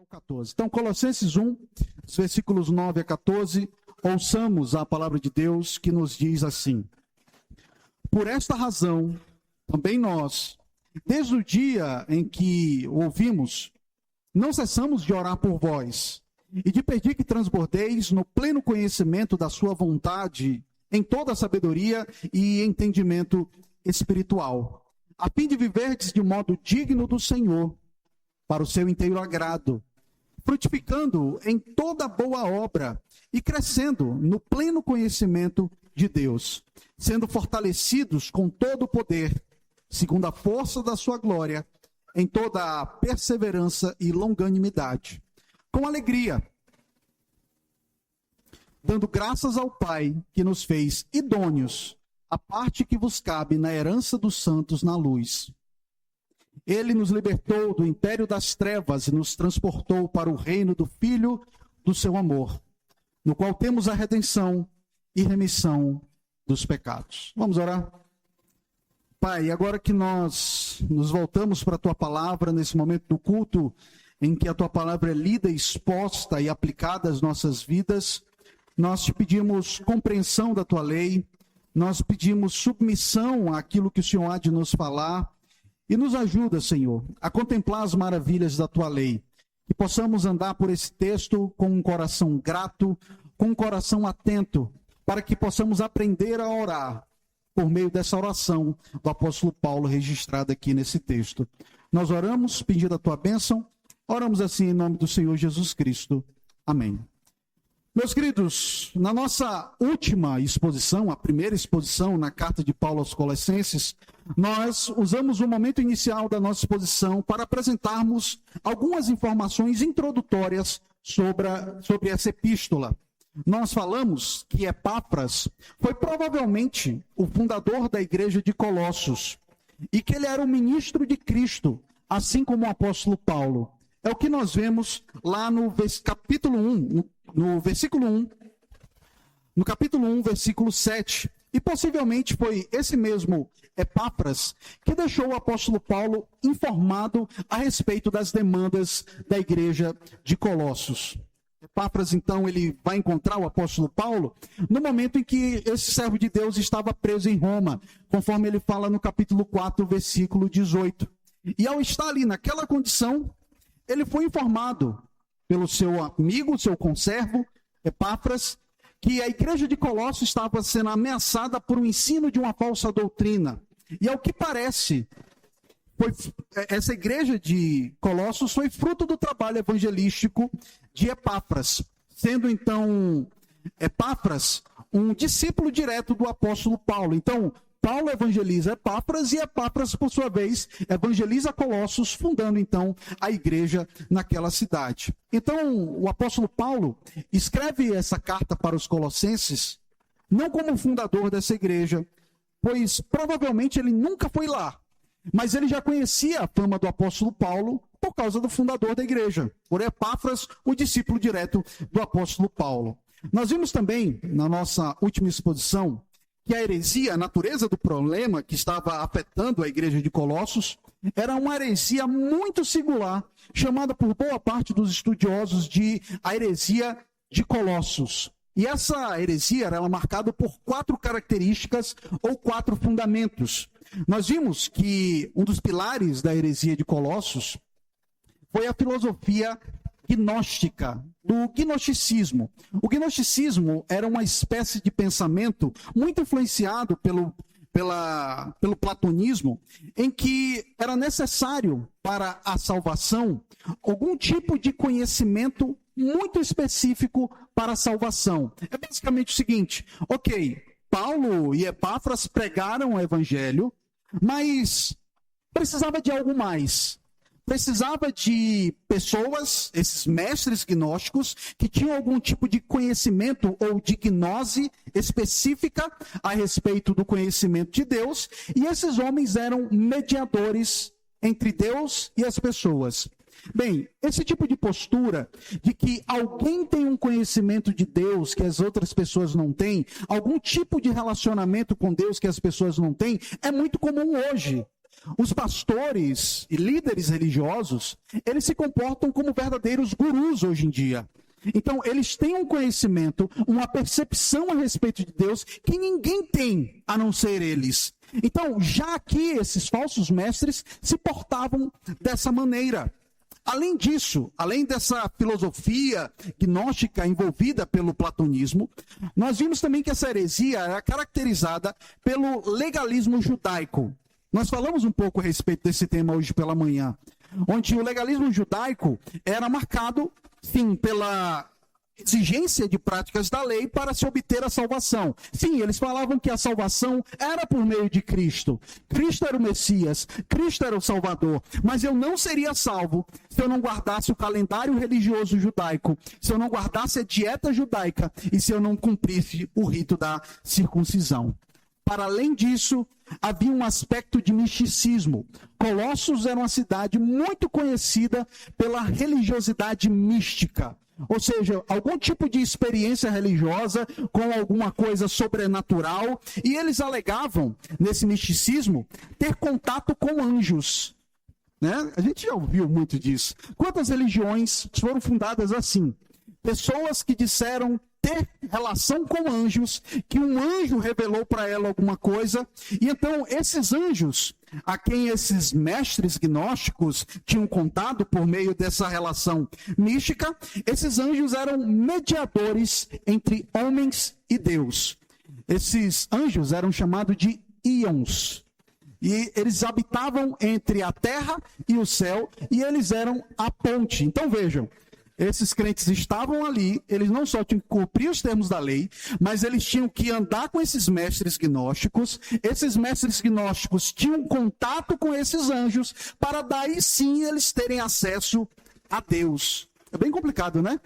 14. Então, Colossenses 1, versículos 9 a 14, ouçamos a palavra de Deus que nos diz assim: Por esta razão, também nós, desde o dia em que ouvimos, não cessamos de orar por vós e de pedir que transbordeis no pleno conhecimento da sua vontade, em toda a sabedoria e entendimento espiritual, a fim de viverdes de modo digno do Senhor, para o seu inteiro agrado, frutificando em toda boa obra e crescendo no pleno conhecimento de Deus, sendo fortalecidos com todo o poder, segundo a força da sua glória, em toda a perseverança e longanimidade, com alegria, dando graças ao Pai que nos fez idôneos, a parte que vos cabe na herança dos santos na luz. Ele nos libertou do império das trevas e nos transportou para o reino do Filho do seu amor, no qual temos a redenção e remissão dos pecados. Vamos orar? Pai, agora que nós nos voltamos para a Tua palavra, nesse momento do culto, em que a Tua palavra é lida, exposta e aplicada às nossas vidas, nós te pedimos compreensão da Tua lei, nós pedimos submissão àquilo que o Senhor há de nos falar, e nos ajuda, Senhor, a contemplar as maravilhas da Tua lei, que possamos andar por esse texto com um coração grato, com um coração atento, para que possamos aprender a orar, por meio dessa oração do apóstolo Paulo registrada aqui nesse texto. Nós oramos pedindo a Tua bênção, oramos assim em nome do Senhor Jesus Cristo. Amém. Meus queridos, na nossa última exposição, a primeira exposição na carta de Paulo aos Colossenses, nós usamos o momento inicial da nossa exposição para apresentarmos algumas informações introdutórias sobre essa epístola. Nós falamos que Epáfras foi provavelmente o fundador da igreja de Colossos e que ele era o ministro de Cristo, assim como o apóstolo Paulo. É o que nós vemos lá no capítulo 1, no versículo 1, no capítulo 1, versículo 7. E possivelmente foi esse mesmo Epáfras que deixou o apóstolo Paulo informado a respeito das demandas da igreja de Colossos. Epáfras, então, ele vai encontrar o apóstolo Paulo no momento em que esse servo de Deus estava preso em Roma, conforme ele fala no capítulo 4, versículo 18. E ao estar ali naquela condição, ele foi informado pelo seu amigo, seu conservo, Epáfras, que a igreja de Colossos estava sendo ameaçada por um ensino de uma falsa doutrina. E ao que parece, essa igreja de Colossos foi fruto do trabalho evangelístico de Epáfras, sendo então Epáfras um discípulo direto do apóstolo Paulo. Então, Paulo evangeliza Epáfras e Epáfras, por sua vez, evangeliza Colossos, fundando então a igreja naquela cidade. Então, o apóstolo Paulo escreve essa carta para os colossenses, não como fundador dessa igreja, pois provavelmente ele nunca foi lá, mas ele já conhecia a fama do apóstolo Paulo por causa do fundador da igreja, por Epáfras, o discípulo direto do apóstolo Paulo. Nós vimos também, na nossa última exposição, que a heresia, a natureza do problema que estava afetando a igreja de Colossos, era uma heresia muito singular, chamada por boa parte dos estudiosos de a heresia de Colossos. E essa heresia era marcada por 4 características ou 4 fundamentos. Nós vimos que um dos pilares da heresia de Colossos foi a filosofia gnóstica, do gnosticismo. O gnosticismo era uma espécie de pensamento muito influenciado pelo platonismo, em que era necessário para a salvação algum tipo de conhecimento muito específico para a salvação. É basicamente o seguinte: ok, Paulo e Epáfras pregaram o evangelho, mas precisava de algo mais. Precisava de pessoas, esses mestres gnósticos, que tinham algum tipo de conhecimento ou de gnose específica a respeito do conhecimento de Deus, e esses homens eram mediadores entre Deus e as pessoas. Bem, esse tipo de postura de que alguém tem um conhecimento de Deus que as outras pessoas não têm, algum tipo de relacionamento com Deus que as pessoas não têm, é muito comum hoje. os pastores e líderes religiosos, eles se comportam como verdadeiros gurus hoje em dia. Então, eles têm um conhecimento, uma percepção a respeito de Deus que ninguém tem, a não ser eles. Então, já aqui, esses falsos mestres se portavam dessa maneira. Além disso, além dessa filosofia gnóstica envolvida pelo platonismo, nós vimos também que essa heresia era caracterizada pelo legalismo judaico. Nós falamos um pouco a respeito desse tema hoje pela manhã, onde o legalismo judaico era marcado, sim, pela exigência de práticas da lei para se obter a salvação. Sim, eles falavam que a salvação era por meio de Cristo. Cristo era o Messias, Cristo era o Salvador. Mas eu não seria salvo se eu não guardasse o calendário religioso judaico, se eu não guardasse a dieta judaica e se eu não cumprisse o rito da circuncisão. Para além disso, havia um aspecto de misticismo. Colossos era uma cidade muito conhecida pela religiosidade mística. Ou seja, algum tipo de experiência religiosa com alguma coisa sobrenatural. E eles alegavam, nesse misticismo, ter contato com anjos. Né? A gente já ouviu muito disso. Quantas religiões foram fundadas assim? Pessoas que disseram ter relação com anjos, que um anjo revelou para ela alguma coisa, e então esses anjos, a quem esses mestres gnósticos tinham contado por meio dessa relação mística, esses anjos eram mediadores entre homens e Deus. Esses anjos eram chamados de íons, e eles habitavam entre a terra e o céu, e eles eram a ponte. Então vejam, esses crentes estavam ali, eles não só tinham que cumprir os termos da lei, mas eles tinham que andar com esses mestres gnósticos. Esses mestres gnósticos tinham contato com esses anjos, para daí sim eles terem acesso a Deus. É bem complicado, né?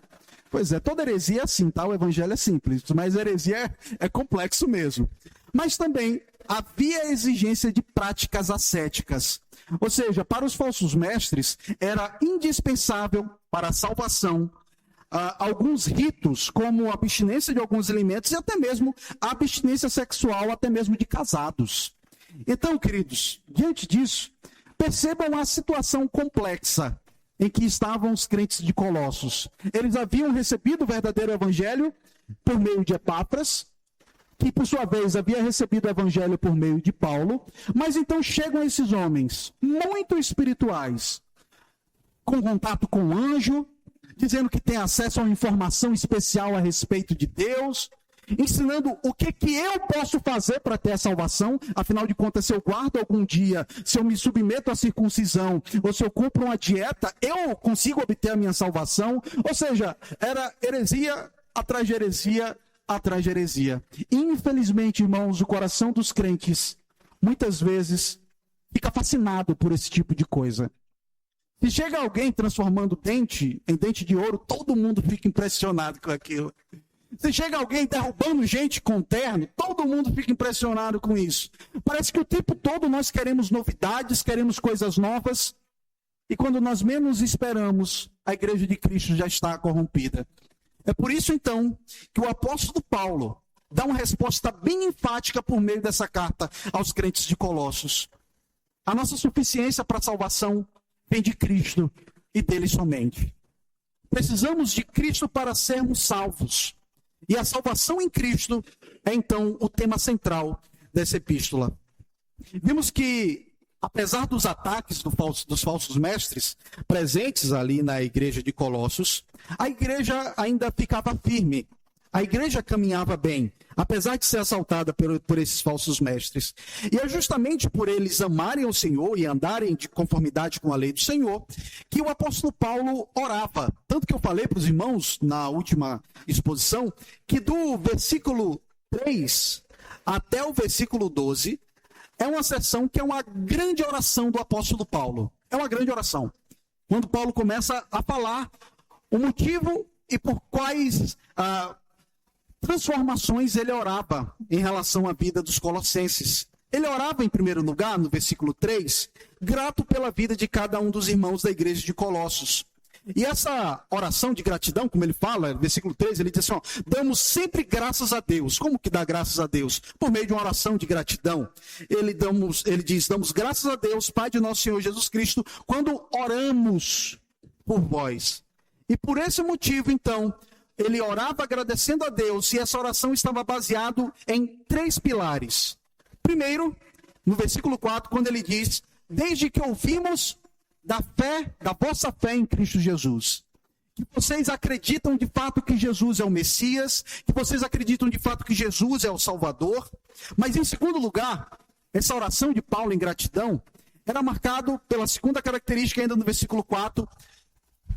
Pois é, toda heresia é assim, tá? O evangelho é simples, mas a heresia é complexo mesmo. Mas também havia a exigência de práticas ascéticas. Ou seja, para os falsos mestres, era indispensável para a salvação alguns ritos, como a abstinência de alguns alimentos e até mesmo a abstinência sexual, até mesmo de casados. Então, queridos, diante disso, percebam a situação complexa em que estavam os crentes de Colossos. Eles haviam recebido o verdadeiro evangelho por meio de Epáfras, que por sua vez havia recebido o evangelho por meio de Paulo, mas então chegam esses homens muito espirituais, com contato com o anjo, dizendo que tem acesso a uma informação especial a respeito de Deus, ensinando o que eu posso fazer para ter a salvação. Afinal de contas, se eu guardo algum dia, se eu me submeto à circuncisão, ou se eu cumpro uma dieta, eu consigo obter a minha salvação. Ou seja, era heresia atrás de heresia, atrás de heresia. Infelizmente, irmãos, o coração dos crentes, muitas vezes, fica fascinado por esse tipo de coisa. Se chega alguém transformando dente em dente de ouro, todo mundo fica impressionado com aquilo. Se chega alguém derrubando gente com terno, todo mundo fica impressionado com isso. Parece que o tempo todo nós queremos novidades, queremos coisas novas, e quando nós menos esperamos, a igreja de Cristo já está corrompida. É por isso, então, que o apóstolo Paulo dá uma resposta bem enfática por meio dessa carta aos crentes de Colossos. A nossa suficiência para a salvação vem de Cristo e dele somente. Precisamos de Cristo para sermos salvos. E a salvação em Cristo é, então, o tema central dessa epístola. Vimos que, apesar dos ataques dos falsos mestres presentes ali na igreja de Colossos, a igreja ainda ficava firme. A igreja caminhava bem, apesar de ser assaltada por esses falsos mestres. E é justamente por eles amarem o Senhor e andarem de conformidade com a lei do Senhor, que o apóstolo Paulo orava. Tanto que eu falei para os irmãos na última exposição, que do versículo 3 até o versículo 12, é uma seção que é uma grande oração do apóstolo Paulo. É uma grande oração. Quando Paulo começa a falar o motivo e por quais transformações ele orava em relação à vida dos colossenses. Ele orava, em primeiro lugar, no versículo 3, grato pela vida de cada um dos irmãos da igreja de Colossos. E essa oração de gratidão, como ele fala, versículo 13, ele diz assim, ó, damos sempre graças a Deus. Como que dá graças a Deus? Por meio de uma oração de gratidão. Ele diz, damos graças a Deus, Pai de nosso Senhor Jesus Cristo, quando oramos por vós. E por esse motivo, então, ele orava agradecendo a Deus, e essa oração estava baseada em 3 pilares. Primeiro, no versículo 4, quando ele diz, desde que ouvimos da vossa fé em Cristo Jesus. Que vocês acreditam de fato que Jesus é o Messias, que vocês acreditam de fato que Jesus é o Salvador. Mas em segundo lugar, essa oração de Paulo em gratidão era marcado pela segunda característica ainda no versículo 4.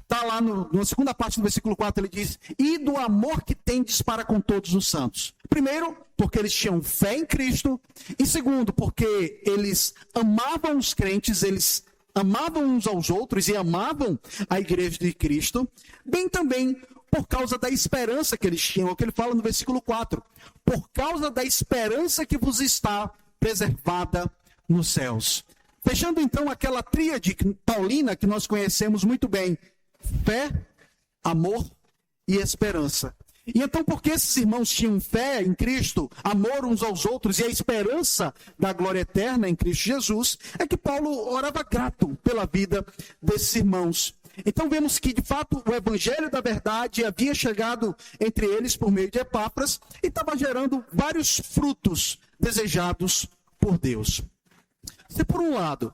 Está lá na segunda parte do versículo 4, ele diz, e do amor que tendes para com todos os santos. Primeiro, porque eles tinham fé em Cristo. E segundo, porque eles amavam os crentes, eles amavam uns aos outros e amavam a igreja de Cristo, bem também por causa da esperança que eles tinham, é o que ele fala no versículo 4, por causa da esperança que vos está preservada nos céus. Fechando então aquela tríade paulina que nós conhecemos muito bem, fé, amor e esperança. E então, porque esses irmãos tinham fé em Cristo, amor uns aos outros e a esperança da glória eterna em Cristo Jesus, é que Paulo orava grato pela vida desses irmãos. Então vemos que, de fato, o evangelho da verdade havia chegado entre eles por meio de Epáfras e estava gerando vários frutos desejados por Deus. Se por um lado,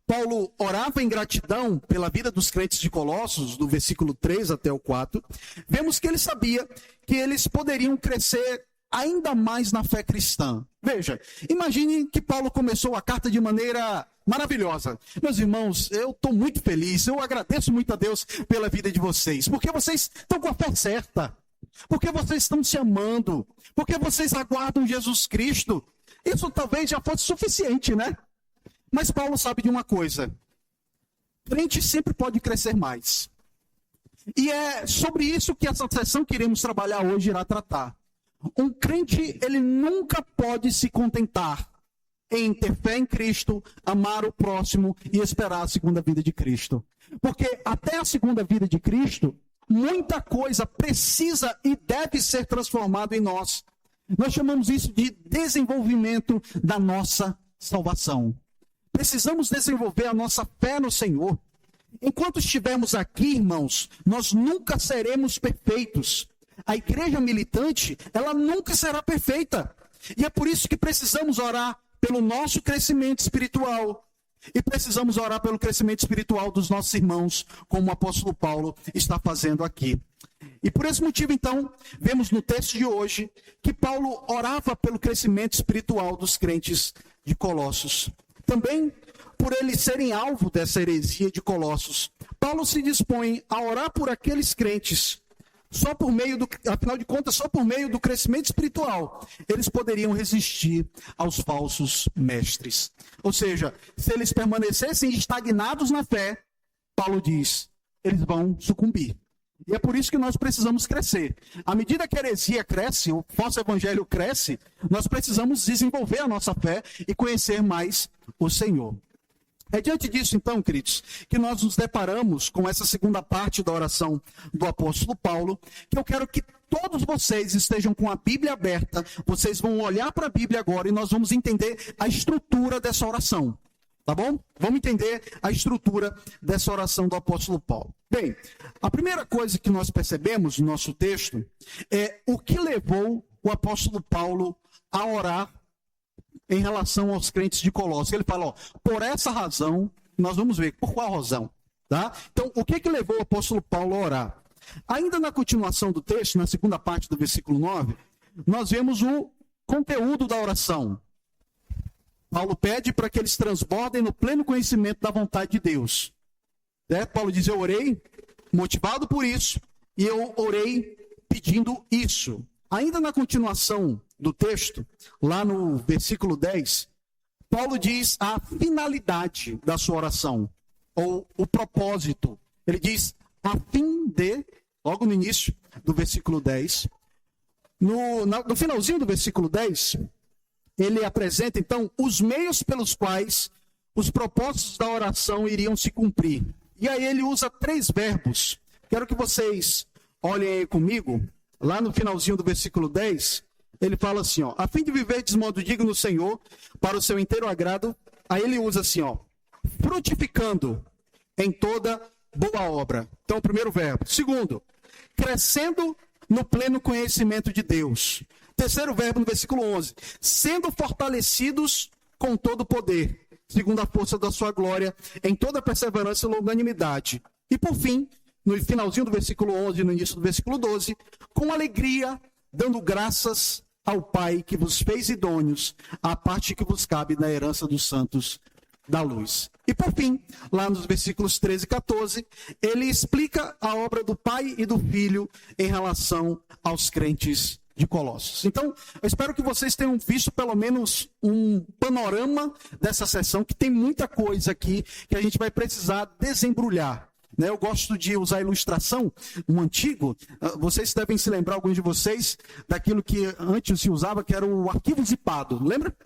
Paulo orava em gratidão pela vida dos crentes de Colossos, do versículo 3 até o 4, vemos que ele sabia que eles poderiam crescer ainda mais na fé cristã. Veja, imagine que Paulo começou a carta de maneira maravilhosa. Meus irmãos, eu estou muito feliz, eu agradeço muito a Deus pela vida de vocês, porque vocês estão com a fé certa, porque vocês estão se amando, porque vocês aguardam Jesus Cristo. Isso talvez já fosse suficiente, né? Mas Paulo sabe de uma coisa, crente sempre pode crescer mais. E é sobre isso que essa sessão que iremos trabalhar hoje irá tratar. Um crente, ele nunca pode se contentar em ter fé em Cristo, amar o próximo e esperar a segunda vida de Cristo. Porque até a segunda vida de Cristo, muita coisa precisa e deve ser transformada em nós. Nós chamamos isso de desenvolvimento da nossa salvação. Precisamos desenvolver a nossa fé no Senhor. Enquanto estivermos aqui, irmãos, nós nunca seremos perfeitos. A igreja militante, ela nunca será perfeita. E é por isso que precisamos orar pelo nosso crescimento espiritual. E precisamos orar pelo crescimento espiritual dos nossos irmãos, como o apóstolo Paulo está fazendo aqui. E por esse motivo, então, vemos no texto de hoje que Paulo orava pelo crescimento espiritual dos crentes de Colossos. Também por eles serem alvo dessa heresia de Colossos, Paulo se dispõe a orar por aqueles crentes, afinal de contas, só por meio do crescimento espiritual, eles poderiam resistir aos falsos mestres. Ou seja, se eles permanecessem estagnados na fé, Paulo diz, eles vão sucumbir. E é por isso que nós precisamos crescer. À medida que a heresia cresce, o falso evangelho cresce, nós precisamos desenvolver a nossa fé e conhecer mais o Senhor. É diante disso, então, queridos, que nós nos deparamos com essa segunda parte da oração do apóstolo Paulo, que eu quero que todos vocês estejam com a Bíblia aberta, vocês vão olhar para a Bíblia agora e nós vamos entender a estrutura dessa oração. Tá bom? Vamos entender a estrutura dessa oração do apóstolo Paulo. Bem, a primeira coisa que nós percebemos no nosso texto é o que levou o apóstolo Paulo a orar em relação aos crentes de Colossos. Ele fala, ó, por essa razão, nós vamos ver por qual razão. Tá? Então, o que levou o apóstolo Paulo a orar? Ainda na continuação do texto, na segunda parte do versículo 9, nós vemos o conteúdo da oração. Paulo pede para que eles transbordem no pleno conhecimento da vontade de Deus. Paulo diz, eu orei motivado por isso, e eu orei pedindo isso. Ainda na continuação do texto, lá no versículo 10, Paulo diz a finalidade da sua oração, ou o propósito. Ele diz, a fim de, logo no início do versículo 10, no finalzinho do versículo 10, ele apresenta, então, os meios pelos quais os propósitos da oração iriam se cumprir. E aí ele usa 3 verbos Quero que vocês olhem aí comigo, lá no finalzinho do versículo 10, ele fala assim, ó, a fim de viver de modo digno do Senhor, para o seu inteiro agrado, aí ele usa assim, ó, frutificando em toda boa obra. Então, o primeiro verbo. Segundo, crescendo no pleno conhecimento de Deus. Terceiro verbo no versículo 11, sendo fortalecidos com todo o poder, segundo a força da sua glória, em toda perseverança e longanimidade. E por fim, no finalzinho do versículo 11 e no início do versículo 12, com alegria, dando graças ao Pai que vos fez idôneos, à parte que vos cabe na herança dos santos da luz. E por fim, lá nos versículos 13 e 14, ele explica a obra do Pai e do Filho em relação aos crentes de Colossos. Então, eu espero que vocês tenham visto pelo menos um panorama dessa sessão, que tem muita coisa aqui que a gente vai precisar desembrulhar. Eu gosto de usar a ilustração, um antigo, vocês devem se lembrar, alguns de vocês, daquilo que antes se usava, que era o arquivo zipado, lembra?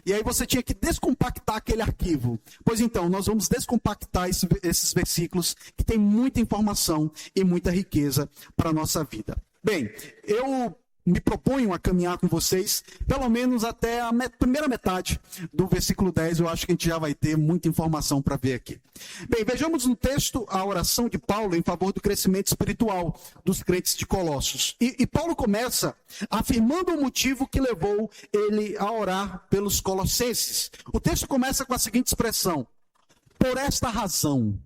E aí você tinha que descompactar aquele arquivo. Pois então, nós vamos descompactar esses versículos, que tem muita informação e muita riqueza para a nossa vida. Bem, eu me proponho a caminhar com vocês, pelo menos até a primeira metade do versículo 10, eu acho que a gente já vai ter muita informação para ver aqui. Bem, vejamos no texto a oração de Paulo em favor do crescimento espiritual dos crentes de Colossos. E Paulo começa afirmando o motivo que levou ele a orar pelos colossenses. O texto começa com a seguinte expressão, por esta razão,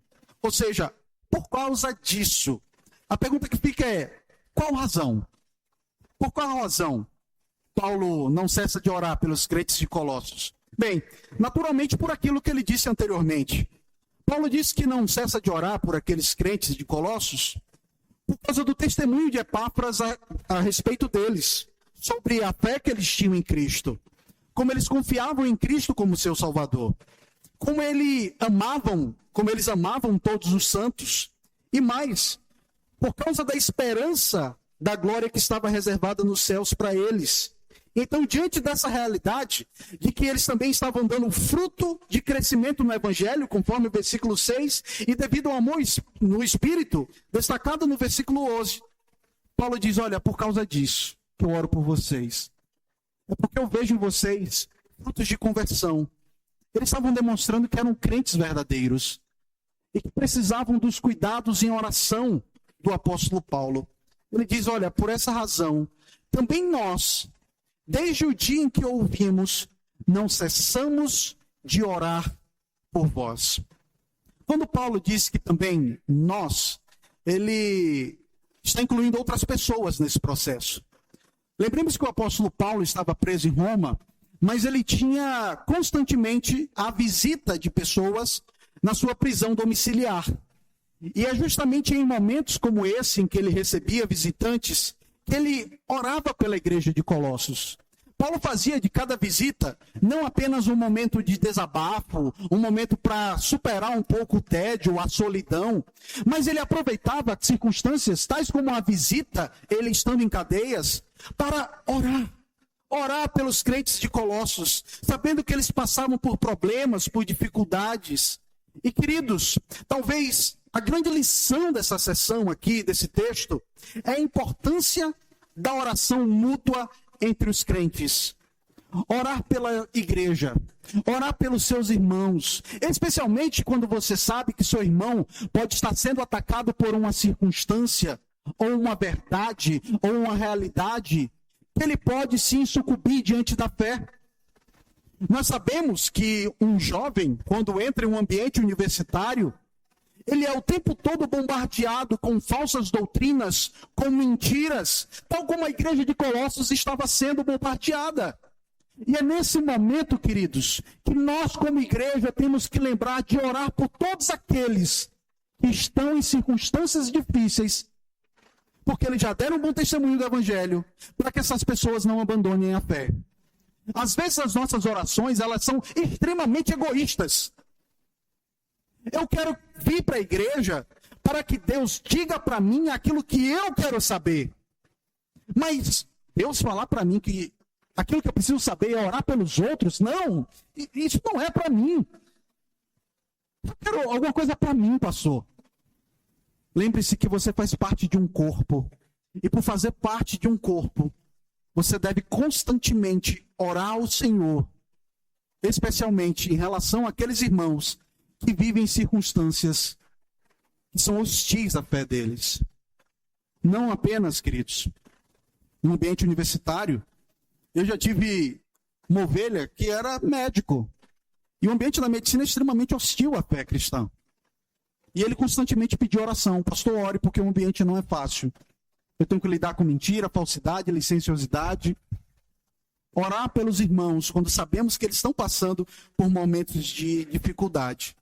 ou seja, por causa disso. A pergunta que fica é, qual razão? Por qual razão Paulo não cessa de orar pelos crentes de Colossos? Bem, naturalmente por aquilo que ele disse anteriormente. Paulo disse que não cessa de orar por aqueles crentes de Colossos por causa do testemunho de Epáfras a respeito deles, sobre a fé que eles tinham em Cristo, como eles confiavam em Cristo como seu Salvador, como eles amavam todos os santos, e mais, por causa da esperança da glória que estava reservada nos céus para eles. Então, diante dessa realidade, de que eles também estavam dando fruto de crescimento no Evangelho, conforme o versículo 6, e devido ao amor no Espírito, destacado no versículo 11, Paulo diz, olha, por causa disso que eu oro por vocês. É porque eu vejo em vocês frutos de conversão. Eles estavam demonstrando que eram crentes verdadeiros e que precisavam dos cuidados em oração do apóstolo Paulo. Ele diz, olha, por essa razão, também nós, desde o dia em que ouvimos, não cessamos de orar por vós. Quando Paulo diz que também nós, ele está incluindo outras pessoas nesse processo. Lembremos que o apóstolo Paulo estava preso em Roma, mas ele tinha constantemente a visita de pessoas na sua prisão domiciliar. E é justamente em momentos como esse, em que ele recebia visitantes, que ele orava pela igreja de Colossos. Paulo fazia de cada visita não apenas um momento de desabafo, um momento para superar um pouco o tédio, a solidão, mas ele aproveitava circunstâncias tais como a visita, ele estando em cadeias, para orar pelos crentes de Colossos, sabendo que eles passavam por problemas, por dificuldades. E queridos, talvez a grande lição dessa sessão aqui, desse texto, é a importância da oração mútua entre os crentes. Orar pela igreja, orar pelos seus irmãos, especialmente quando você sabe que seu irmão pode estar sendo atacado por uma circunstância, ou uma verdade, ou uma realidade, que ele pode sim sucumbir diante da fé. Nós sabemos que um jovem, quando entra em um ambiente universitário, ele é o tempo todo bombardeado com falsas doutrinas, com mentiras, tal como a igreja de Colossos estava sendo bombardeada. E é nesse momento, queridos, que nós como igreja temos que lembrar de orar por todos aqueles que estão em circunstâncias difíceis, porque eles já deram um bom testemunho do Evangelho, para que essas pessoas não abandonem a fé. Às vezes as nossas orações, elas são extremamente egoístas. Eu quero vir para a igreja para que Deus diga para mim aquilo que eu quero saber. Mas Deus falar para mim que aquilo que eu preciso saber é orar pelos outros? Não, isso não é para mim. Eu quero alguma coisa para mim, pastor. Lembre-se que você faz parte de um corpo. E por fazer parte de um corpo, você deve constantemente orar ao Senhor, especialmente em relação àqueles irmãos que vivem em circunstâncias que são hostis à fé deles. Não apenas, queridos, no ambiente universitário. Eu já tive uma ovelha que era médico. E o ambiente da medicina é extremamente hostil à fé cristã. E ele constantemente pedia oração. Pastor, ore, porque o ambiente não é fácil. Eu tenho que lidar com mentira, falsidade, licenciosidade. Orar pelos irmãos quando sabemos que eles estão passando por momentos de dificuldade.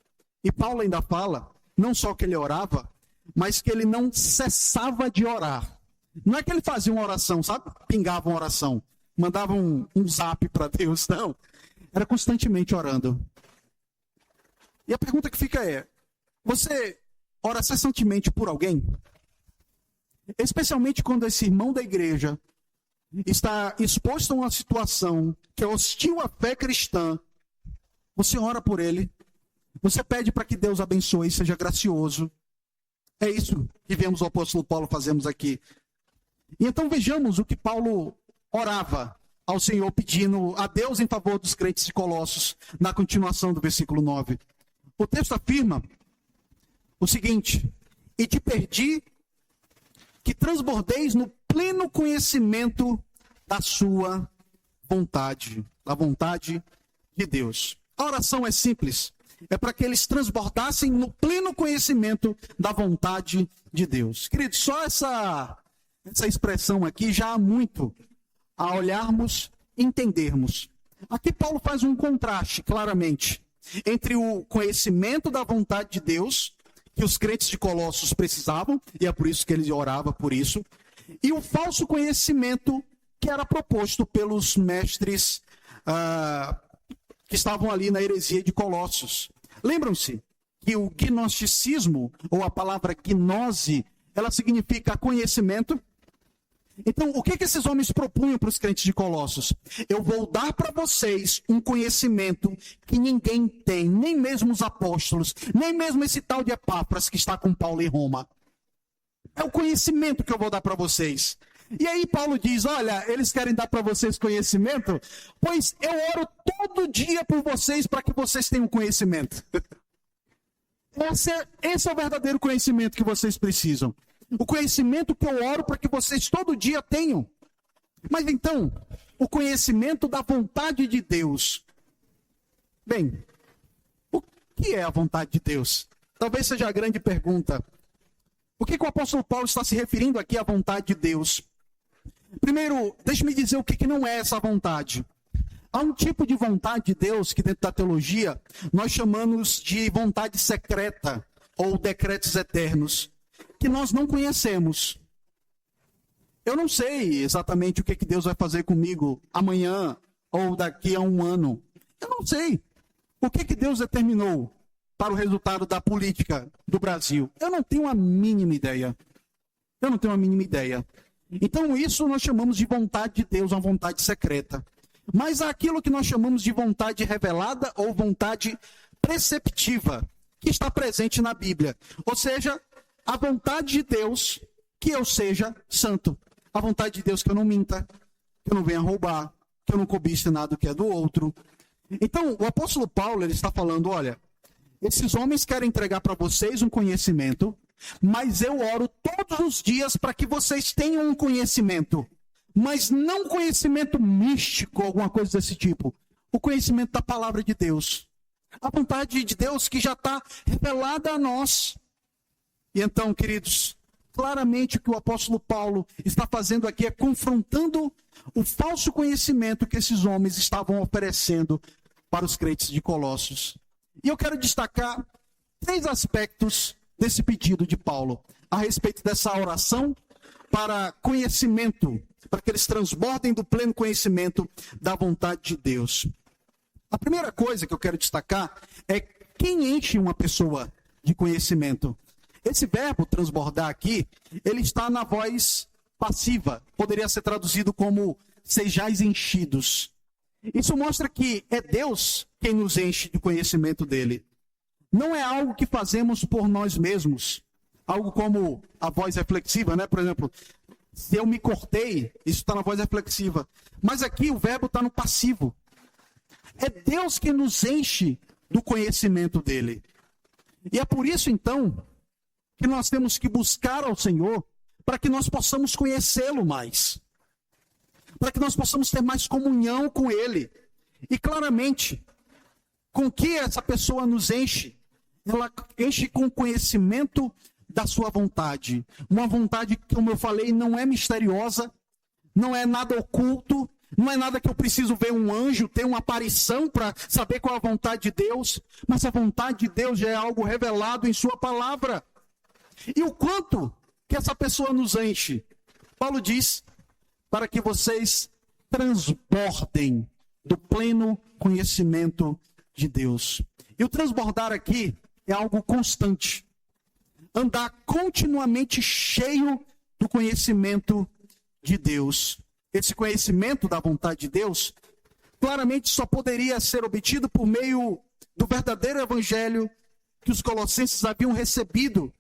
E Paulo ainda fala, não só que ele orava, mas que ele não cessava de orar. Não é que ele fazia uma oração, sabe? Pingava uma oração. Mandava um zap para Deus, não. Era constantemente orando. E a pergunta que fica é, você ora cessantemente por alguém? Especialmente quando esse irmão da igreja está exposto a uma situação que é hostil à fé cristã, você ora por ele, você pede para que Deus abençoe e seja gracioso. É isso que vemos o apóstolo Paulo fazemos aqui. E então vejamos o que Paulo orava ao Senhor, pedindo a Deus em favor dos crentes de Colossos, na continuação do versículo 9. O texto afirma o seguinte: e te perdi que transbordeis no pleno conhecimento da sua vontade, da vontade de Deus. A oração é simples, é para que eles transbordassem no pleno conhecimento da vontade de Deus. Queridos, só essa expressão aqui já há muito a olharmos e entendermos. Aqui Paulo faz um contraste, claramente, entre o conhecimento da vontade de Deus, que os crentes de Colossos precisavam, e é por isso que ele orava por isso, e o falso conhecimento que era proposto pelos mestres que estavam ali na heresia de Colossos. Lembram-se que o gnosticismo, ou a palavra gnose, ela significa conhecimento. Então, o que esses homens propunham para os crentes de Colossos? Eu vou dar para vocês um conhecimento que ninguém tem, nem mesmo os apóstolos, nem mesmo esse tal de Epáfras que está com Paulo em Roma. É o conhecimento que eu vou dar para vocês. E aí Paulo diz, olha, eles querem dar para vocês conhecimento? Pois eu oro todo dia por vocês para que vocês tenham conhecimento. Esse é o verdadeiro conhecimento que vocês precisam. O conhecimento que eu oro para que vocês todo dia tenham. Mas então, o conhecimento da vontade de Deus. Bem, o que é a vontade de Deus? Talvez seja a grande pergunta. O que o apóstolo Paulo está se referindo aqui à vontade de Deus? Primeiro, deixe-me dizer o que não é essa vontade. Há um tipo de vontade de Deus que dentro da teologia nós chamamos de vontade secreta ou decretos eternos, que nós não conhecemos. Eu não sei exatamente o que Deus vai fazer comigo amanhã ou daqui a um ano. Eu não sei. O que Deus determinou para o resultado da política do Brasil? Eu não tenho a mínima ideia. Eu não tenho a mínima ideia. Então isso nós chamamos de vontade de Deus, uma vontade secreta. Mas há aquilo que nós chamamos de vontade revelada ou vontade preceptiva, que está presente na Bíblia. Ou seja, a vontade de Deus que eu seja santo. A vontade de Deus que eu não minta, que eu não venha roubar, que eu não cobice nada que é do outro. Então, o apóstolo Paulo ele está falando, olha, esses homens querem entregar para vocês um conhecimento, mas eu oro todos os dias para que vocês tenham um conhecimento. Mas não conhecimento místico, alguma coisa desse tipo. O conhecimento da palavra de Deus. A vontade de Deus que já está revelada a nós. E então, queridos, claramente o que o apóstolo Paulo está fazendo aqui é confrontando o falso conhecimento que esses homens estavam oferecendo para os crentes de Colossos. E eu quero destacar 3 aspectos desse pedido de Paulo, a respeito dessa oração para conhecimento, para que eles transbordem do pleno conhecimento da vontade de Deus. A primeira coisa que eu quero destacar é quem enche uma pessoa de conhecimento. Esse verbo transbordar aqui, ele está na voz passiva. Poderia ser traduzido como sejais enchidos. Isso mostra que é Deus quem nos enche de conhecimento dele. Não é algo que fazemos por nós mesmos. algo como a voz reflexiva, né? Por exemplo, se eu me cortei, isso está na voz reflexiva. Mas aqui o verbo está no passivo. É Deus que nos enche do conhecimento dele. E é por isso, então, que nós temos que buscar ao Senhor para que nós possamos conhecê-lo mais. Para que nós possamos ter mais comunhão com ele. E claramente, com que essa pessoa nos enche? Ela enche com conhecimento da sua vontade. Uma vontade que, como eu falei, não é misteriosa, não é nada oculto, não é nada que eu preciso ver um anjo, ter uma aparição para saber qual é a vontade de Deus, mas a vontade de Deus já é algo revelado em sua palavra. E o quanto que essa pessoa nos enche? Paulo diz, para que vocês transbordem do pleno conhecimento de Deus. E o transbordar aqui é algo constante. Andar continuamente cheio do conhecimento de Deus. Esse conhecimento da vontade de Deus, claramente só poderia ser obtido por meio do verdadeiro evangelho que os colossenses haviam recebido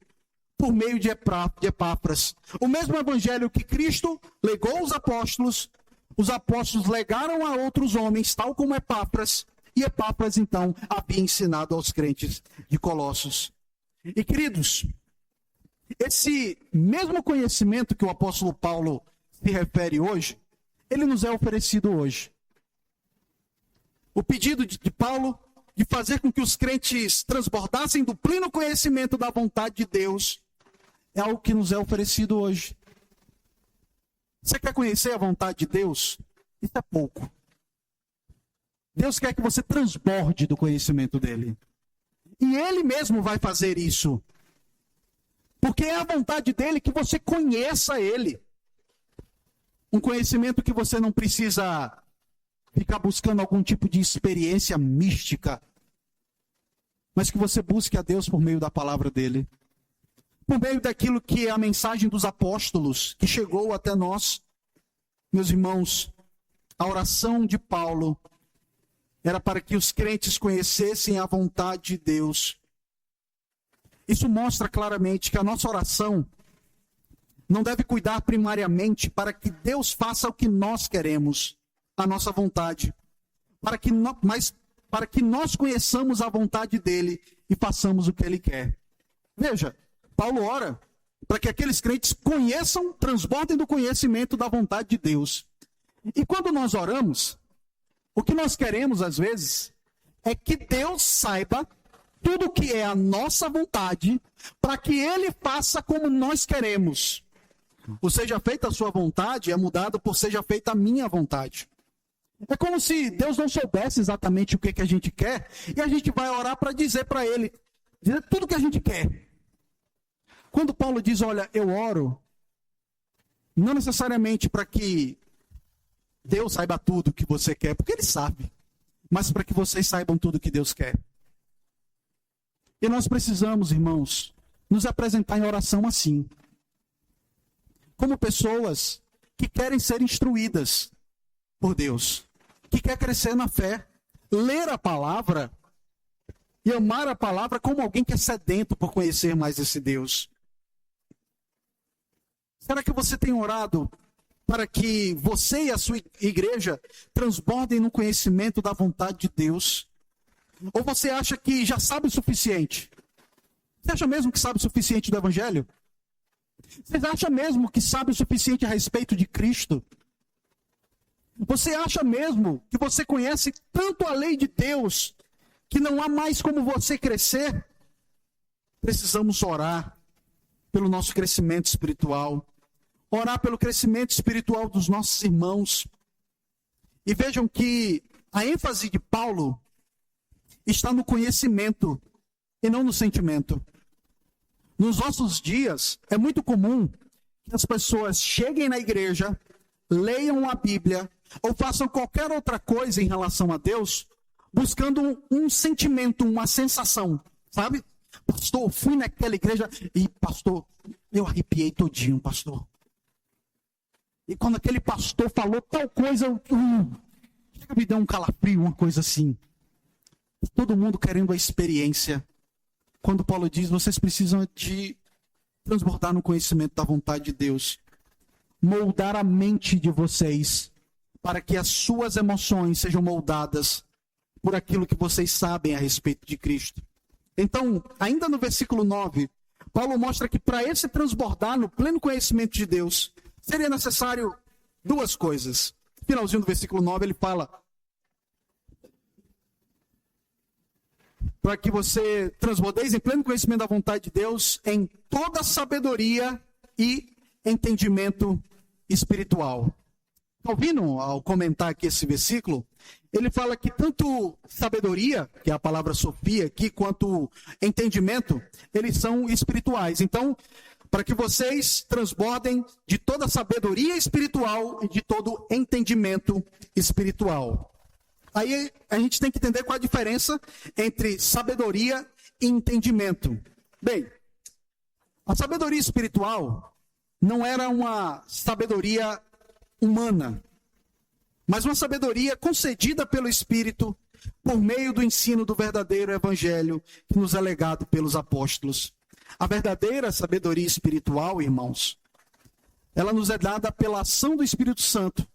por meio de Epáfras. O mesmo evangelho que Cristo legou aos apóstolos, os apóstolos legaram a outros homens, tal como Epáfras, e Epáfras, então, havia ensinado aos crentes de Colossos. E, queridos, esse mesmo conhecimento que o apóstolo Paulo se refere hoje, ele nos é oferecido hoje. O pedido de Paulo de fazer com que os crentes transbordassem do pleno conhecimento da vontade de Deus é algo que nos é oferecido hoje. Você quer conhecer a vontade de Deus? Isso é pouco. Deus quer que você transborde do conhecimento dele. E ele mesmo vai fazer isso. Porque é a vontade dele que você conheça ele. Um conhecimento que você não precisa ficar buscando algum tipo de experiência mística. Mas que você busque a Deus por meio da palavra dele. Por meio daquilo que é a mensagem dos apóstolos, que chegou até nós. Meus irmãos, a oração de Paulo era para que os crentes conhecessem a vontade de Deus. Isso mostra claramente que a nossa oração não deve cuidar primariamente para que Deus faça o que nós queremos, a nossa vontade, mas para que nós conheçamos a vontade dele e façamos o que ele quer. Veja, Paulo ora para que aqueles crentes conheçam, transbordem do conhecimento da vontade de Deus. E quando nós oramos, o que nós queremos, às vezes, é que Deus saiba tudo o que é a nossa vontade, para que ele faça como nós queremos. O seja feita a sua vontade é mudado por seja feita a minha vontade. É como se Deus não soubesse exatamente o que a gente quer, e a gente vai orar para dizer para ele, dizer tudo o que a gente quer. Quando Paulo diz, olha, eu oro, não necessariamente para que Deus saiba tudo o que você quer, porque ele sabe, mas para que vocês saibam tudo o que Deus quer. E nós precisamos, irmãos, nos apresentar em oração assim, como pessoas que querem ser instruídas por Deus, que quer crescer na fé, ler a palavra e amar a palavra como alguém que é sedento por conhecer mais esse Deus. Será que você tem orado para que você e a sua igreja transbordem no conhecimento da vontade de Deus? Ou você acha que já sabe o suficiente? Você acha mesmo que sabe o suficiente do Evangelho? Você acha mesmo que sabe o suficiente a respeito de Cristo? Você acha mesmo que você conhece tanto a lei de Deus que não há mais como você crescer? Precisamos orar pelo nosso crescimento espiritual. Orar pelo crescimento espiritual dos nossos irmãos. E vejam que a ênfase de Paulo está no conhecimento e não no sentimento. Nos nossos dias, é muito comum que as pessoas cheguem na igreja, leiam a Bíblia, ou façam qualquer outra coisa em relação a Deus, buscando um sentimento, uma sensação, sabe? Pastor, fui naquela igreja e, pastor, eu arrepiei todinho, pastor. E quando aquele pastor falou tal coisa, me deu um calafrio, uma coisa assim. Todo mundo querendo a experiência. Quando Paulo diz, vocês precisam de transbordar no conhecimento da vontade de Deus, moldar a mente de vocês, para que as suas emoções sejam moldadas por aquilo que vocês sabem a respeito de Cristo. Então, ainda no versículo 9, Paulo mostra que para esse transbordar no pleno conhecimento de Deus, seria necessário duas coisas. No finalzinho do versículo 9, ele fala: para que você transbordeis em pleno conhecimento da vontade de Deus, em toda sabedoria e entendimento espiritual. Calvino, ao comentar aqui esse versículo, ele fala que tanto sabedoria, que é a palavra sofia aqui, quanto entendimento, eles são espirituais. Então, para que vocês transbordem de toda sabedoria espiritual e de todo entendimento espiritual. Aí a gente tem que entender qual a diferença entre sabedoria e entendimento. Bem, a sabedoria espiritual não era uma sabedoria humana, mas uma sabedoria concedida pelo Espírito por meio do ensino do verdadeiro evangelho que nos é legado pelos apóstolos. A verdadeira sabedoria espiritual, irmãos, ela nos é dada pela ação do Espírito Santo,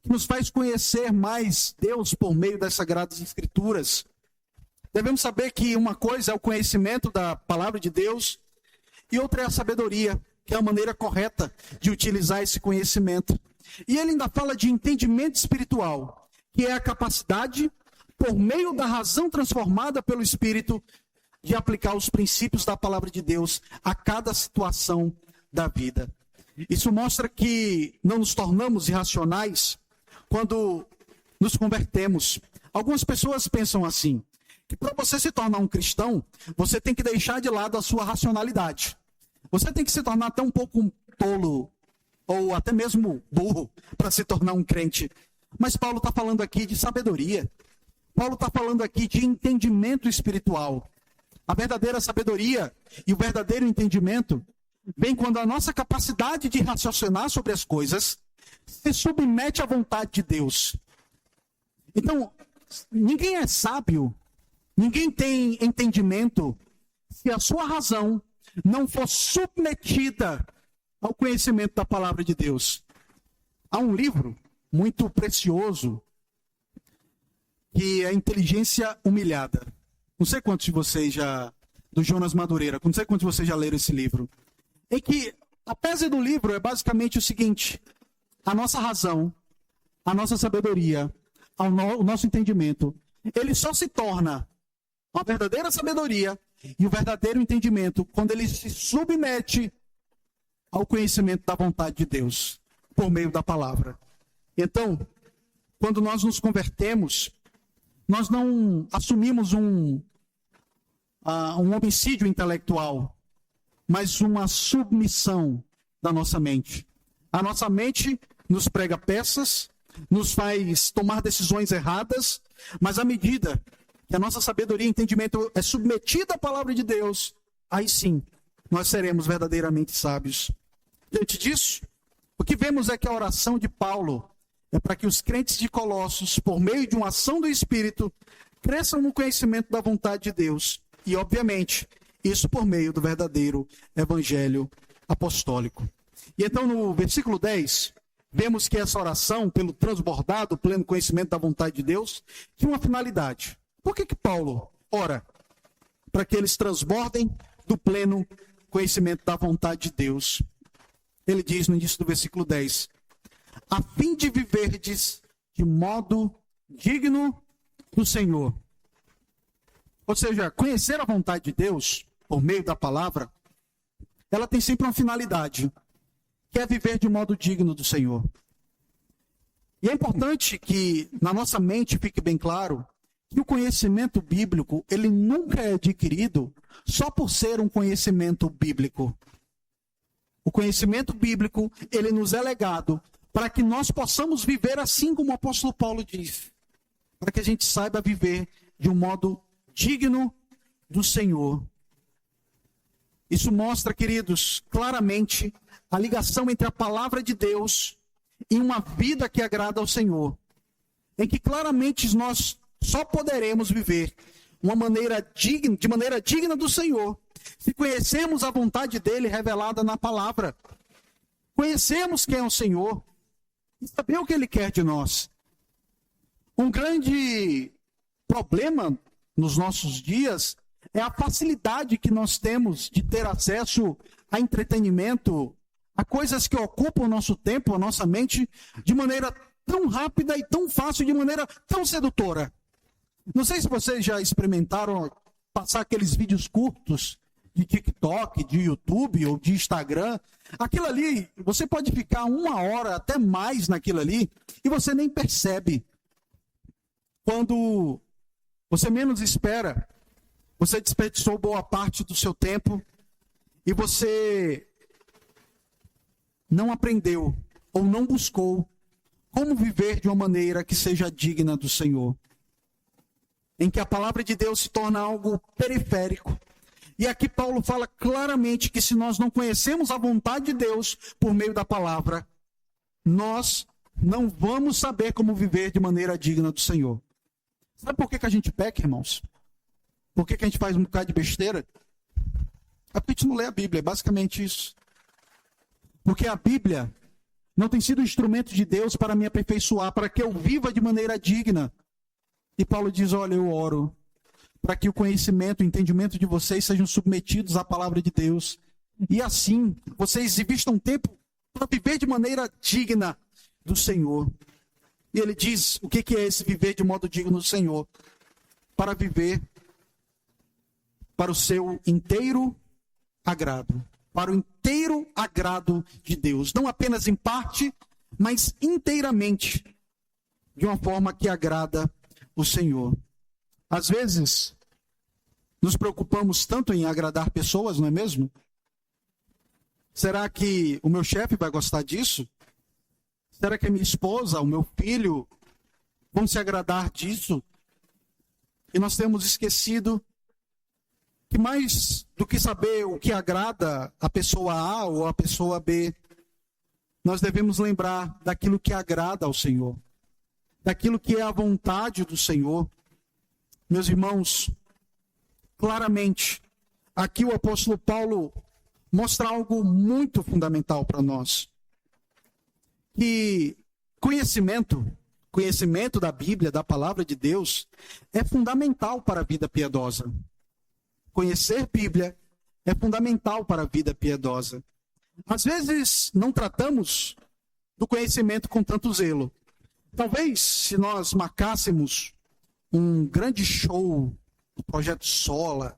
que nos faz conhecer mais Deus por meio das Sagradas Escrituras. Devemos saber que uma coisa é o conhecimento da palavra de Deus e outra é a sabedoria, que é a maneira correta de utilizar esse conhecimento. E ele ainda fala de entendimento espiritual, que é a capacidade, por meio da razão transformada pelo Espírito, de aplicar os princípios da palavra de Deus a cada situação da vida. Isso mostra que não nos tornamos irracionais quando nos convertemos. Algumas pessoas pensam assim, que para você se tornar um cristão, você tem que deixar de lado a sua racionalidade. Você tem que se tornar até um pouco tolo, ou até mesmo burro, para se tornar um crente. Mas Paulo está falando aqui de sabedoria. Paulo está falando aqui de entendimento espiritual. A verdadeira sabedoria e o verdadeiro entendimento vem quando a nossa capacidade de raciocinar sobre as coisas se submete à vontade de Deus. Então, ninguém é sábio, ninguém tem entendimento se a sua razão não for submetida ao conhecimento da palavra de Deus. Há um livro muito precioso que é a Inteligência Humilhada. Não sei quantos de vocês já, do Jonas Madureira, não sei quantos de vocês já leram esse livro. Em que a tese do livro é basicamente o seguinte: a nossa razão, a nossa sabedoria, o nosso entendimento, ele só se torna a verdadeira sabedoria e o verdadeiro entendimento quando ele se submete ao conhecimento da vontade de Deus, por meio da palavra. Então, quando nós nos convertemos, nós não assumimos um homicídio intelectual, mas uma submissão da nossa mente. A nossa mente nos prega peças, nos faz tomar decisões erradas, mas à medida que a nossa sabedoria e entendimento é submetida à palavra de Deus, aí sim, nós seremos verdadeiramente sábios. Diante disso, o que vemos é que a oração de Paulo é para que os crentes de Colossos, por meio de uma ação do Espírito, cresçam no conhecimento da vontade de Deus. E, obviamente, isso por meio do verdadeiro evangelho apostólico. E então, no versículo 10, vemos que essa oração, pelo transbordado, pleno conhecimento da vontade de Deus, tinha uma finalidade. Por que Paulo ora? Para que eles transbordem do pleno conhecimento da vontade de Deus. Ele diz no início do versículo 10, a fim de viverdes de modo digno do Senhor. Ou seja, conhecer a vontade de Deus, por meio da palavra, ela tem sempre uma finalidade, que é viver de modo digno do Senhor. E é importante que na nossa mente fique bem claro que o conhecimento bíblico, ele nunca é adquirido só por ser um conhecimento bíblico. O conhecimento bíblico, ele nos é legado para que nós possamos viver assim como o apóstolo Paulo diz. Para que a gente saiba viver de um modo digno do Senhor. Isso mostra, queridos, claramente a ligação entre a palavra de Deus e uma vida que agrada ao Senhor. Em que claramente nós só poderemos viver de maneira digna do Senhor Se conhecemos a vontade dele revelada na palavra, conhecemos quem é o Senhor e saber o que ele quer de nós. Um grande problema nos nossos dias é a facilidade que nós temos de ter acesso a entretenimento, a coisas que ocupam o nosso tempo, a nossa mente, de maneira tão rápida e tão fácil, de maneira tão sedutora. Não sei se vocês já experimentaram passar aqueles vídeos curtos de TikTok, de YouTube ou de Instagram. Aquilo ali, você pode ficar 1 hora, até mais naquilo ali, e você nem percebe. Quando você menos espera, você desperdiçou boa parte do seu tempo e você não aprendeu ou não buscou como viver de uma maneira que seja digna do Senhor. Em que a palavra de Deus se torna algo periférico. E aqui Paulo fala claramente que se nós não conhecemos a vontade de Deus por meio da palavra, nós não vamos saber como viver de maneira digna do Senhor. Sabe por que a gente peca, irmãos? Por que a gente faz um bocado de besteira? É porque a gente não lê a Bíblia, é basicamente isso. Porque a Bíblia não tem sido um instrumento de Deus para me aperfeiçoar, para que eu viva de maneira digna. E Paulo diz, olha, eu oro para que o conhecimento, o entendimento de vocês sejam submetidos à palavra de Deus. E assim, vocês investam tempo para viver de maneira digna do Senhor. E ele diz, o que é esse viver de modo digno do Senhor? Para viver para o seu inteiro agrado. Para o inteiro agrado de Deus. Não apenas em parte, mas inteiramente. De uma forma que agrada o Senhor. Às vezes, nos preocupamos tanto em agradar pessoas, não é mesmo? Será que o meu chefe vai gostar disso? Será que a minha esposa, o meu filho, vão se agradar disso? E nós temos esquecido que mais do que saber o que agrada a pessoa A ou a pessoa B, nós devemos lembrar daquilo que agrada ao Senhor. Daquilo que é a vontade do Senhor. Meus irmãos, claramente, aqui o apóstolo Paulo mostra algo muito fundamental para nós. Que conhecimento da Bíblia, da palavra de Deus, é fundamental para a vida piedosa. Conhecer Bíblia é fundamental para a vida piedosa. Às vezes, não tratamos do conhecimento com tanto zelo. Talvez, se nós marcássemos um grande show do Projeto Sola,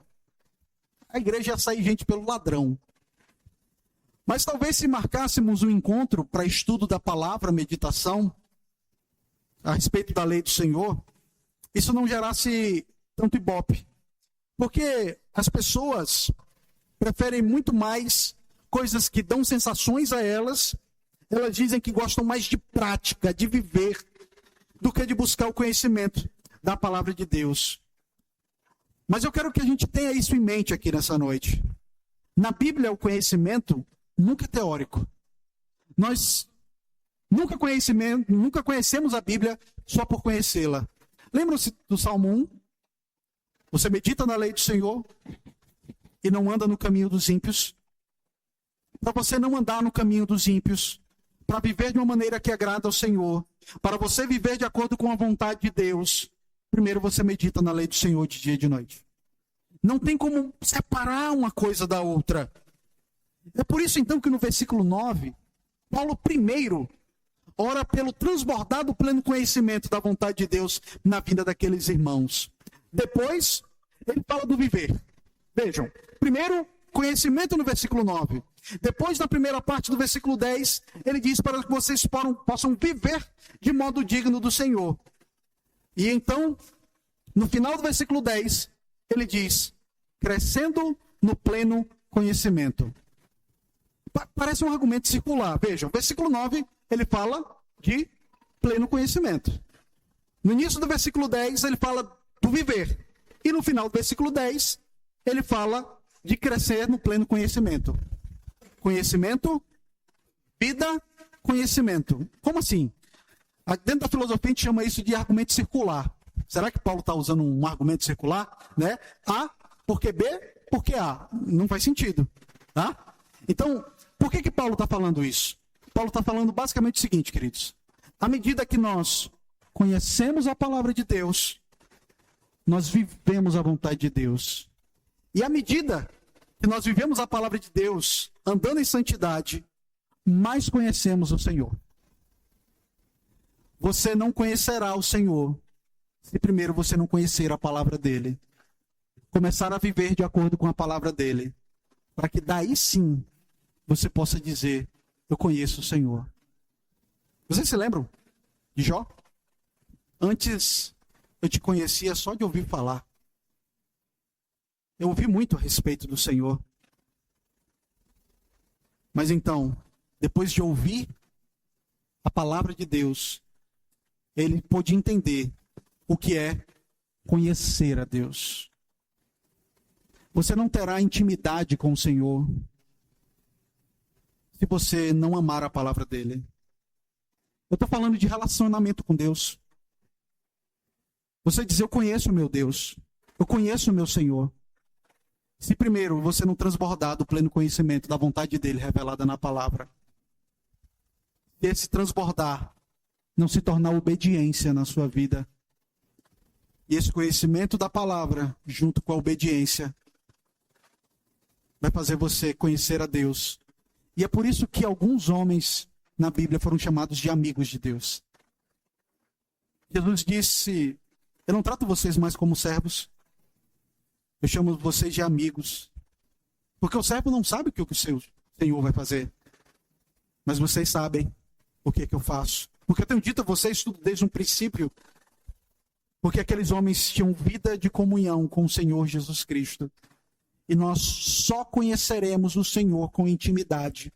a igreja ia sair gente pelo ladrão. Mas talvez se marcássemos um encontro para estudo da palavra, meditação, a respeito da lei do Senhor, isso não gerasse tanto ibope. Porque as pessoas preferem muito mais coisas que dão sensações a elas. Elas dizem que gostam mais de prática, de viver, do que de buscar o conhecimento da palavra de Deus. Mas eu quero que a gente tenha isso em mente aqui nessa noite. Na Bíblia, o conhecimento nunca é teórico. Nós nunca conhecemos a Bíblia só por conhecê-la. Lembram-se do Salmo 1? Você medita na lei do Senhor e não anda no caminho dos ímpios. Para você não andar no caminho dos ímpios, para viver de uma maneira que agrada ao Senhor, para você viver de acordo com a vontade de Deus, primeiro você medita na lei do Senhor de dia e de noite. Não tem como separar uma coisa da outra. É por isso então que no versículo 9, Paulo primeiro ora pelo transbordado pleno conhecimento da vontade de Deus na vida daqueles irmãos. Depois, ele fala do viver. Vejam, primeiro, conhecimento no versículo 9. Depois, na primeira parte do versículo 10, ele diz para que vocês possam viver de modo digno do Senhor. E então, no final do versículo 10, ele diz, crescendo no pleno conhecimento. Parece um argumento circular. Vejam, versículo 9, ele fala de pleno conhecimento. No início do versículo 10, ele fala do viver. E no final do versículo 10, ele fala de crescer no pleno conhecimento. Conhecimento, vida, conhecimento. Como assim? Dentro da filosofia a gente chama isso de argumento circular. Será que Paulo está usando um argumento circular? Né? A porque B Porque não faz sentido. Tá? Então, por que Paulo está falando isso? Paulo está falando basicamente o seguinte, queridos. À medida que nós conhecemos a palavra de Deus, nós vivemos a vontade de Deus. E à medida que nós vivemos a palavra de Deus, andando em santidade, mais conhecemos o Senhor. Você não conhecerá o Senhor se primeiro você não conhecer a palavra dele. Começar a viver de acordo com a palavra dele. Para que daí sim você possa dizer, eu conheço o Senhor. Vocês se lembram de Jó? Antes eu te conhecia só de ouvir falar. Eu ouvi muito a respeito do Senhor. Mas então, depois de ouvir a palavra de Deus, ele pôde entender o que é conhecer a Deus. Você não terá intimidade com o Senhor se você não amar a palavra dele. Eu estou falando de relacionamento com Deus. Você diz, eu conheço o meu Deus, eu conheço o meu Senhor. Se primeiro você não transbordar do pleno conhecimento da vontade dele revelada na palavra, se esse transbordar não se tornar obediência na sua vida, e esse conhecimento da palavra, junto com a obediência, vai fazer você conhecer a Deus. E é por isso que alguns homens na Bíblia foram chamados de amigos de Deus. Jesus disse, eu não trato vocês mais como servos, eu chamo vocês de amigos. Porque o servo não sabe o que o seu Senhor vai fazer. Mas vocês sabem o que eu faço. Porque eu tenho dito a vocês tudo desde um princípio. Porque aqueles homens tinham vida de comunhão com o Senhor Jesus Cristo. E nós só conheceremos o Senhor com intimidade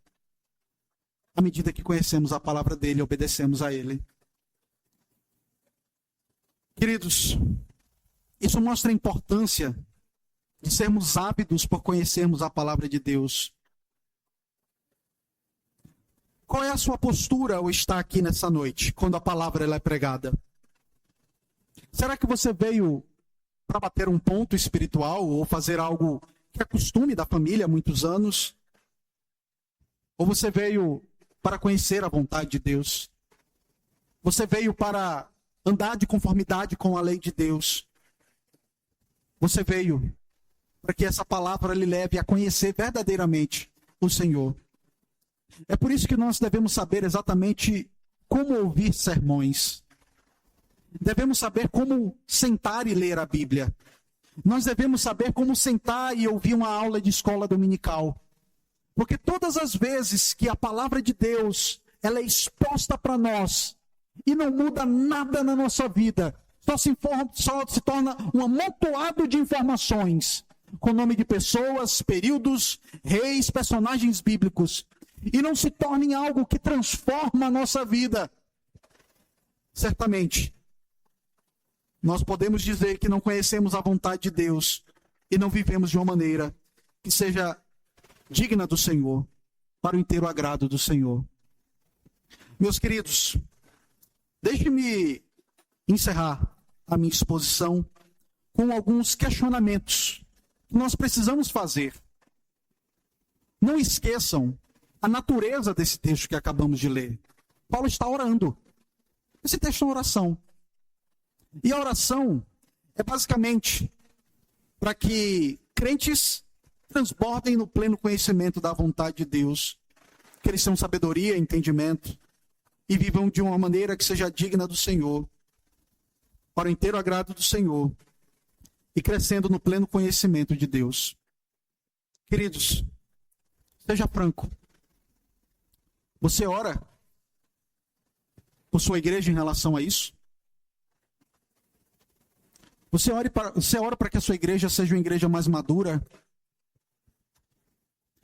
à medida que conhecemos a palavra dele e obedecemos a ele. Queridos, isso mostra a importância de sermos ávidos por conhecermos a palavra de Deus. Qual é a sua postura ao estar aqui nessa noite, quando a palavra ela é pregada? Será que você veio para bater um ponto espiritual ou fazer algo que é costume da família há muitos anos? Ou você veio para conhecer a vontade de Deus? Você veio para andar de conformidade com a lei de Deus? Você veio para que essa palavra lhe leve a conhecer verdadeiramente o Senhor? É por isso que nós devemos saber exatamente como ouvir sermões. Devemos saber como sentar e ler a Bíblia. Nós devemos saber como sentar e ouvir uma aula de escola dominical. Porque todas as vezes que a palavra de Deus ela é exposta para nós e não muda nada na nossa vida, só se torna um amontoado de informações com nome de pessoas, períodos, reis, personagens bíblicos, e não se torna em algo que transforma a nossa vida. Certamente, nós podemos dizer que não conhecemos a vontade de Deus e não vivemos de uma maneira que seja digna do Senhor, para o inteiro agrado do Senhor. Meus queridos, deixe-me encerrar a minha exposição com alguns questionamentos que nós precisamos fazer. Não esqueçam a natureza desse texto que acabamos de ler. Paulo está orando. Esse texto é uma oração. E a oração é basicamente para que crentes transbordem no pleno conhecimento da vontade de Deus, que eles tenham sabedoria, entendimento, e vivam de uma maneira que seja digna do Senhor, para o inteiro agrado do Senhor, e crescendo no pleno conhecimento de Deus. Queridos, seja franco. Você ora por sua igreja em relação a isso? Você ora para que a sua igreja seja uma igreja mais madura?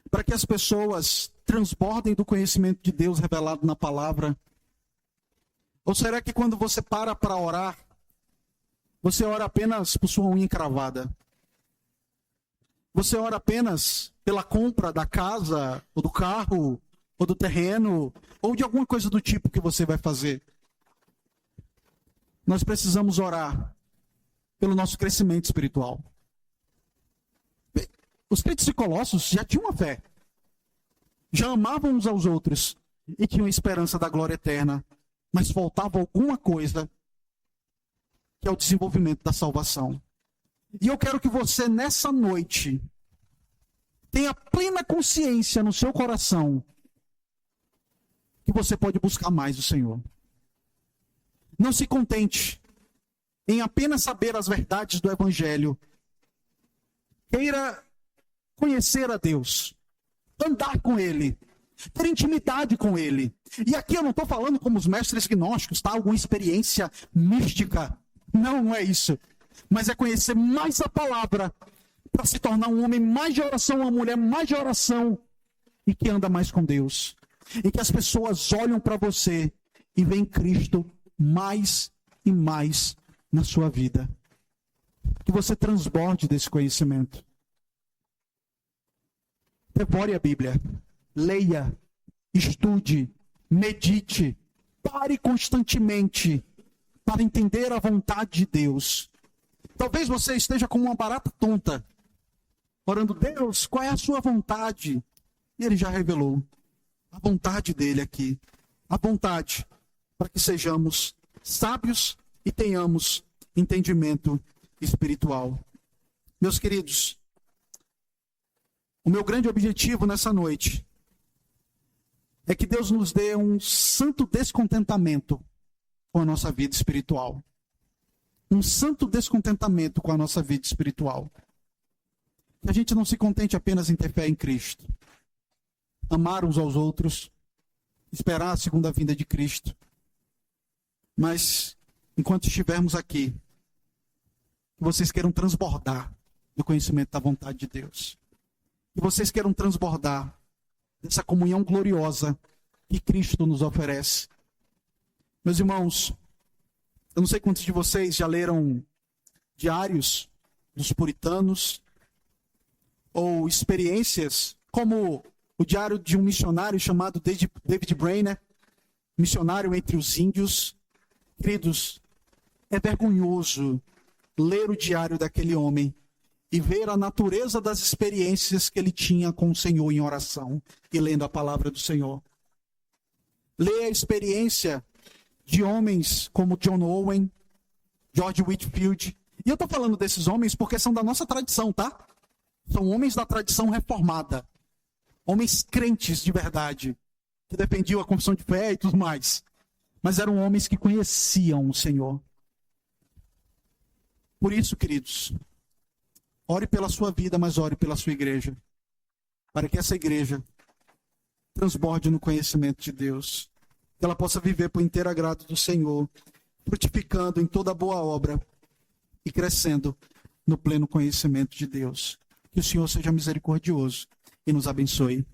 Para que as pessoas transbordem do conhecimento de Deus revelado na palavra? Ou será que quando você para orar, você ora apenas por sua unha encravada? Você ora apenas pela compra da casa, ou do carro, ou do terreno, ou de alguma coisa do tipo que você vai fazer? Nós precisamos orar pelo nosso crescimento espiritual. Os crentes de Colossos já tinham uma fé, já amavam uns aos outros e tinham esperança da glória eterna, mas faltava alguma coisa, que é o desenvolvimento da salvação. E eu quero que você, nessa noite, tenha plena consciência no seu coração que você pode buscar mais o Senhor. Não se contente em apenas saber as verdades do Evangelho. Queira conhecer a Deus, andar com Ele, ter intimidade com Ele. E aqui eu não estou falando como os mestres gnósticos, tá? Alguma experiência mística. Não é isso. Mas é conhecer mais a palavra para se tornar um homem mais de oração, uma mulher mais de oração e que anda mais com Deus. E que as pessoas olham para você e veem Cristo mais e mais na sua vida. Que você transborde desse conhecimento. Devore a Bíblia. Leia, estude, medite, pare constantemente para entender a vontade de Deus. Talvez você esteja como uma barata tonta, orando, Deus, qual é a sua vontade? E Ele já revelou a vontade dEle aqui. A vontade para que sejamos sábios e tenhamos entendimento espiritual. Meus queridos, o meu grande objetivo nessa noite é que Deus nos dê um santo descontentamento com a nossa vida espiritual. Um santo descontentamento com a nossa vida espiritual. Que a gente não se contente apenas em ter fé em Cristo. Amar uns aos outros. Esperar a segunda vinda de Cristo. Mas, enquanto estivermos aqui, que vocês queiram transbordar do conhecimento da vontade de Deus. Que vocês queiram transbordar dessa comunhão gloriosa que Cristo nos oferece. Meus irmãos, eu não sei quantos de vocês já leram diários dos puritanos ou experiências como o diário de um missionário chamado David Brainerd, missionário entre os índios. Queridos, é vergonhoso ler o diário daquele homem e ver a natureza das experiências que ele tinha com o Senhor em oração e lendo a palavra do Senhor. Ler a experiência de homens como John Owen, George Whitefield. E eu estou falando desses homens porque são da nossa tradição, tá? São homens da tradição reformada. Homens crentes de verdade, que defendiam a confissão de fé e tudo mais. Mas eram homens que conheciam o Senhor. Por isso, queridos, ore pela sua vida, mas ore pela sua igreja. Para que essa igreja transborde no conhecimento de Deus. Que ela possa viver por inteiro agrado do Senhor, frutificando em toda boa obra e crescendo no pleno conhecimento de Deus. Que o Senhor seja misericordioso e nos abençoe.